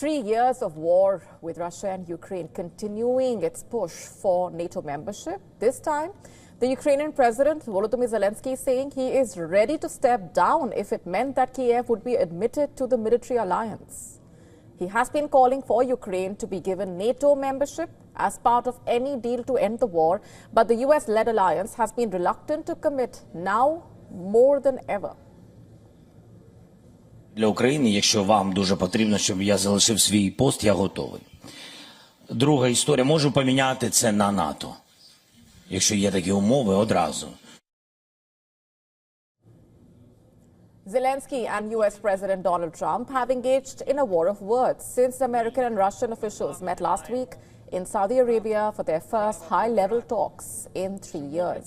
3 years of war with Russia and Ukraine continuing its push for NATO membership. This time, the Ukrainian President Volodymyr Zelensky is saying he is ready to step down if it meant that Kiev would be admitted to the military alliance. He has been calling for Ukraine to be given NATO membership as part of any deal to end the war, but the US-led alliance has been reluctant to commit now more than ever. Для України, якщо вам дуже потрібно, щоб я залишив свій пост, я готовий. Друга історія, можу поміняти це на НАТО. Якщо є такі умови, одразу. Zelensky and US President Donald Trump have engaged in a war of words since American and Russian officials met last week in Saudi Arabia for their first high-level talks in 3 years.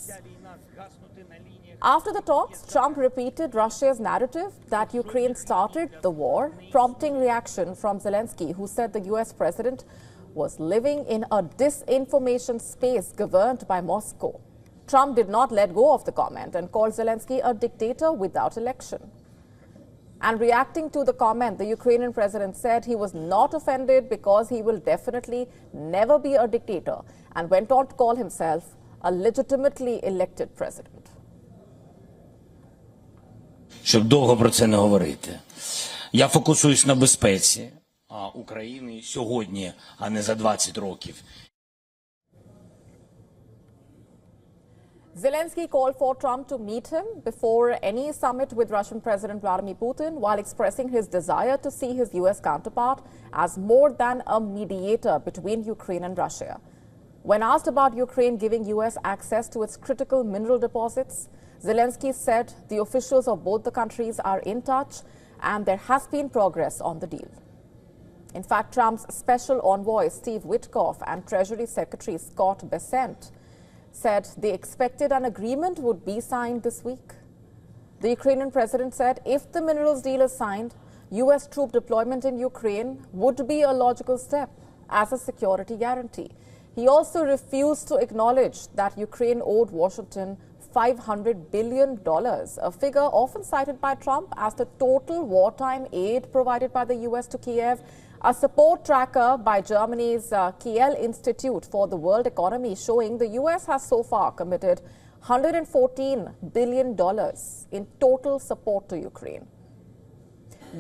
After the talks, Trump repeated Russia's narrative that Ukraine started the war, prompting reaction from Zelensky, who said the US president was living in a disinformation space governed by Moscow. Trump did not let go of the comment and called Zelensky a dictator without election. And reacting to the comment, the Ukrainian president said he was not offended because he will definitely never be a dictator, and went on to call himself a legitimately elected president. Щоб довго про це не говорити. Я фокусуюсь на безпеці України сьогодні, а не за 20 років. Zelensky called for Trump to meet him before any summit with Russian President Vladimir Putin, while expressing his desire to see his US counterpart as more than a mediator between Ukraine and Russia. When asked about Ukraine giving US access to its critical mineral deposits, Zelensky said the officials of both the countries are in touch and there has been progress on the deal. In fact, Trump's special envoy Steve Witkoff and Treasury Secretary Scott Bessent said they expected an agreement would be signed this week. The Ukrainian president said if the minerals deal is signed, US troop deployment in Ukraine would be a logical step as a security guarantee. He also refused to acknowledge that Ukraine owed Washington $500 billion, a figure often cited by Trump as the total wartime aid provided by the US to Kiev. A support tracker by Germany's Kiel Institute for the World Economy showing the US has so far committed $114 billion in total support to Ukraine.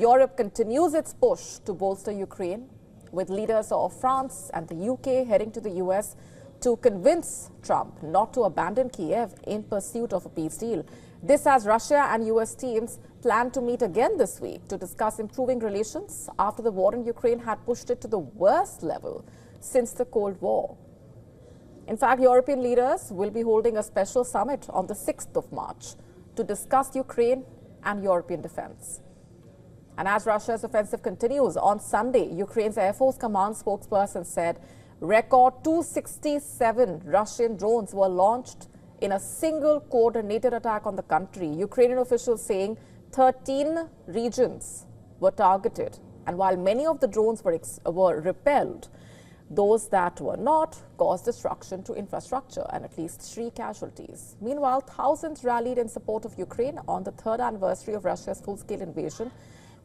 Europe continues its push to bolster Ukraine, with leaders of France and the UK heading to the US to convince Trump not to abandon Kiev in pursuit of a peace deal. This as Russia and US teams plan to meet again this week to discuss improving relations after the war in Ukraine had pushed it to the worst level since the Cold War. In fact, European leaders will be holding a special summit on the 6th of March to discuss Ukraine and European defense. And as Russia's offensive continues, on Sunday, Ukraine's Air Force Command spokesperson said record 267 Russian drones were launched in a single coordinated attack on the country. Ukrainian officials saying 13 regions were targeted. And while many of the drones were repelled, those that were not caused destruction to infrastructure and at least 3 casualties. Meanwhile, thousands rallied in support of Ukraine on the 3rd anniversary of Russia's full-scale invasion,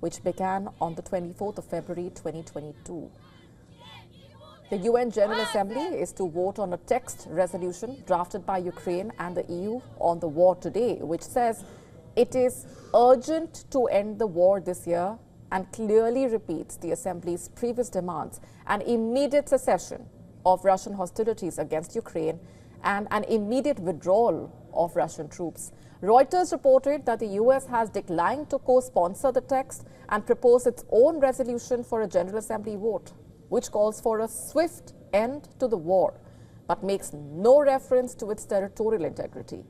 which began on the 24th of February 2022. The UN General Assembly is to vote on a text resolution drafted by Ukraine and the EU on the war today, which says it is urgent to end the war this year and clearly repeats the Assembly's previous demands: an immediate cessation of Russian hostilities against Ukraine and an immediate withdrawal of Russian troops. Reuters reported that the US has declined to co-sponsor the text and propose its own resolution for a General Assembly vote, which calls for a swift end to the war, but makes no reference to its territorial integrity.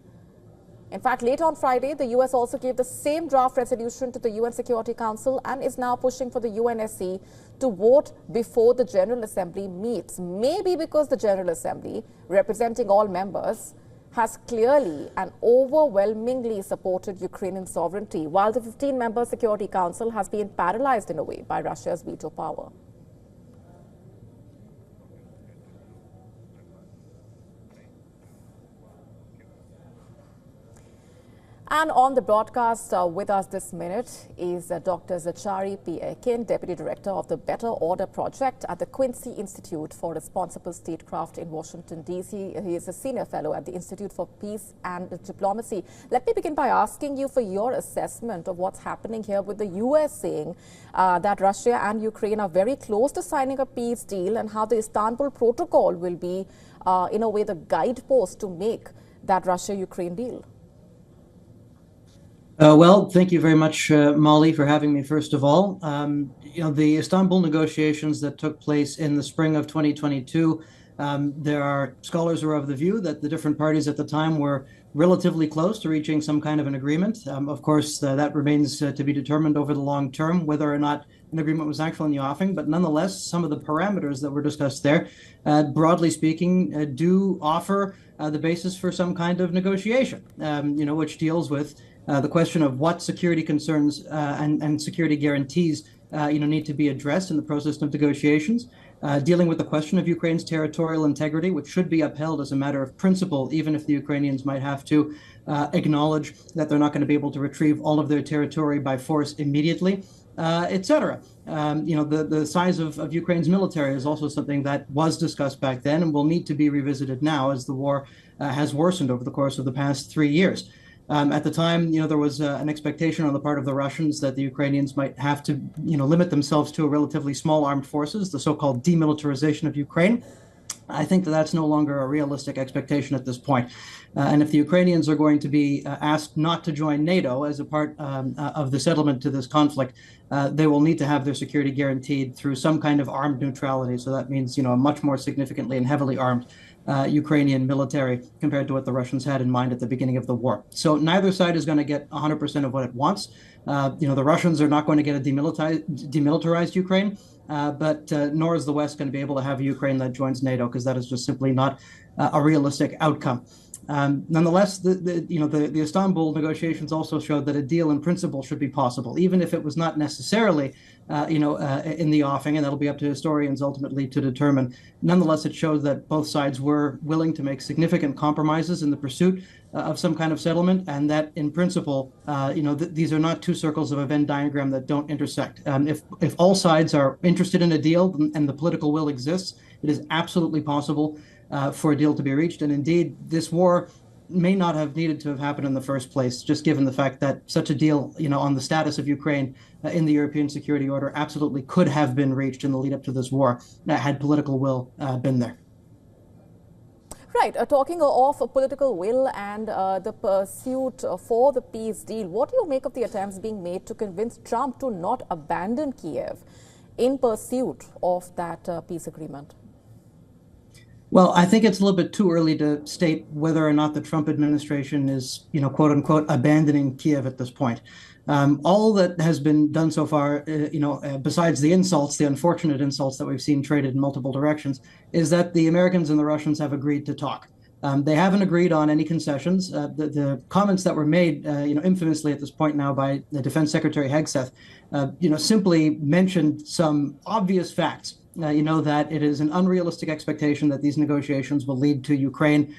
In fact, late on Friday, the US also gave the same draft resolution to the UN Security Council and is now pushing for the UNSC to vote before the General Assembly meets. Maybe because the General Assembly, representing all members, has clearly and overwhelmingly supported Ukrainian sovereignty, while the 15-member Security Council has been paralyzed in a way by Russia's veto power. And on the broadcast with us this minute is Dr. Zachary P. Akin, Deputy Director of the Better Order Project at the Quincy Institute for Responsible Statecraft in Washington, D.C. He is a Senior Fellow at the Institute for Peace and Diplomacy. Let me begin by asking you for your assessment of what's happening here with the U.S. saying that Russia and Ukraine are very close to signing a peace deal, and how the Istanbul Protocol will be, in a way, the guidepost to make that Russia-Ukraine deal. Well, thank you very much, Molly, for having me, first of all. The Istanbul negotiations that took place in the spring of 2022, there are scholars who are of the view that the different parties at the time were relatively close to reaching some kind of an agreement. Of course, that remains to be determined over the long term, whether or not an agreement was actually in the offing. But nonetheless, some of the parameters that were discussed there, broadly speaking, do offer the basis for some kind of negotiation, which deals with the question of what security concerns and security guarantees need to be addressed in the process of negotiations, dealing with the question of Ukraine's territorial integrity, which should be upheld as a matter of principle, even if the Ukrainians might have to acknowledge that they're not going to be able to retrieve all of their territory by force immediately, etc. The size of Ukraine's military is also something that was discussed back then and will need to be revisited now as the war has worsened over the course of the past 3 years. At the time, there was an expectation on the part of the Russians that the Ukrainians might have to, limit themselves to a relatively small armed forces, the so-called demilitarization of Ukraine. I think that that's no longer a realistic expectation at this point. And if the Ukrainians are going to be asked not to join NATO as a part of the settlement to this conflict, they will need to have their security guaranteed through some kind of armed neutrality. So that means, a much more significantly and heavily armed Ukrainian military compared to what the Russians had in mind at the beginning of the war. So neither side is going to get 100% of what it wants. The Russians are not going to get a demilitarized Ukraine, but nor is the West going to be able to have a Ukraine that joins NATO, because that is just simply not a realistic outcome. Nonetheless, the Istanbul negotiations also showed that a deal in principle should be possible, even if it was not necessarily, in the offing, and that'll be up to historians ultimately to determine. Nonetheless, it showed that both sides were willing to make significant compromises in the pursuit of some kind of settlement, and that in principle, these are not two circles of a Venn diagram that don't intersect. If all sides are interested in a deal and the political will exists, it is absolutely possible for a deal to be reached. And indeed, this war may not have needed to have happened in the first place, just given the fact that such a deal, on the status of Ukraine in the European security order absolutely could have been reached in the lead up to this war, had political will been there. Right. Talking of political will and the pursuit for the peace deal, what do you make of the attempts being made to convince Trump to not abandon Kiev in pursuit of that peace agreement? Well, I think it's a little bit too early to state whether or not the Trump administration is, quote unquote, abandoning Kiev at this point. All that has been done so far, besides the insults, the unfortunate insults that we've seen traded in multiple directions, is that the Americans and the Russians have agreed to talk. They haven't agreed on any concessions. The comments that were made, infamously at this point now by the Defense Secretary Hegseth, simply mentioned some obvious facts. That it is an unrealistic expectation that these negotiations will lead to Ukraine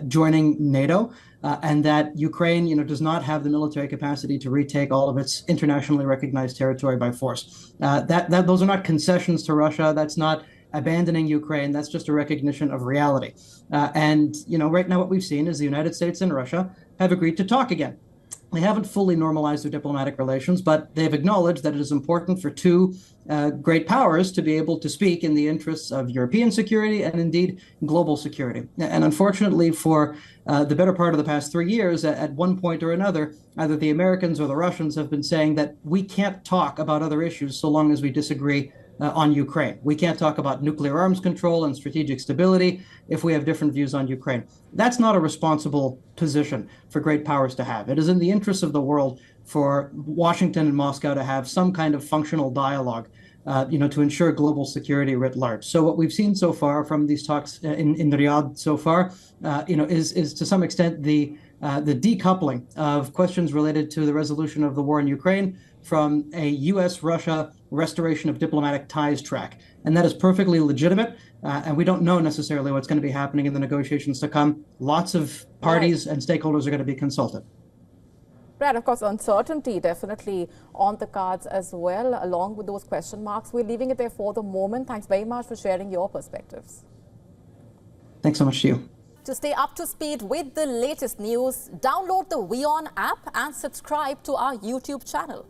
joining NATO, and that Ukraine, does not have the military capacity to retake all of its internationally recognized territory by force. Those are not concessions to Russia. That's not abandoning Ukraine. That's just a recognition of reality. And right now what we've seen is the United States and Russia have agreed to talk again. They haven't fully normalized their diplomatic relations, but they've acknowledged that it is important for two great powers to be able to speak in the interests of European security and indeed global security. And unfortunately, for the better part of the past 3 years, at one point or another, either the Americans or the Russians have been saying that we can't talk about other issues so long as we disagree on Ukraine. We can't talk about nuclear arms control and strategic stability if we have different views on Ukraine. That's not a responsible position for great powers to have. It is in the interests of the world for Washington and Moscow to have some kind of functional dialogue, to ensure global security writ large. So what we've seen so far from these talks in Riyadh so far, is to some extent the decoupling of questions related to the resolution of the war in Ukraine from a U.S.-Russia restoration of diplomatic ties track. And that is perfectly legitimate. And we don't know necessarily what's going to be happening in the negotiations to come. Lots of parties and stakeholders are going to be consulted. Right, of course, uncertainty definitely on the cards as well, along with those question marks. We're leaving it there for the moment. Thanks very much for sharing your perspectives. Thanks so much to you. To stay up to speed with the latest news, download the WION app and subscribe to our YouTube channel.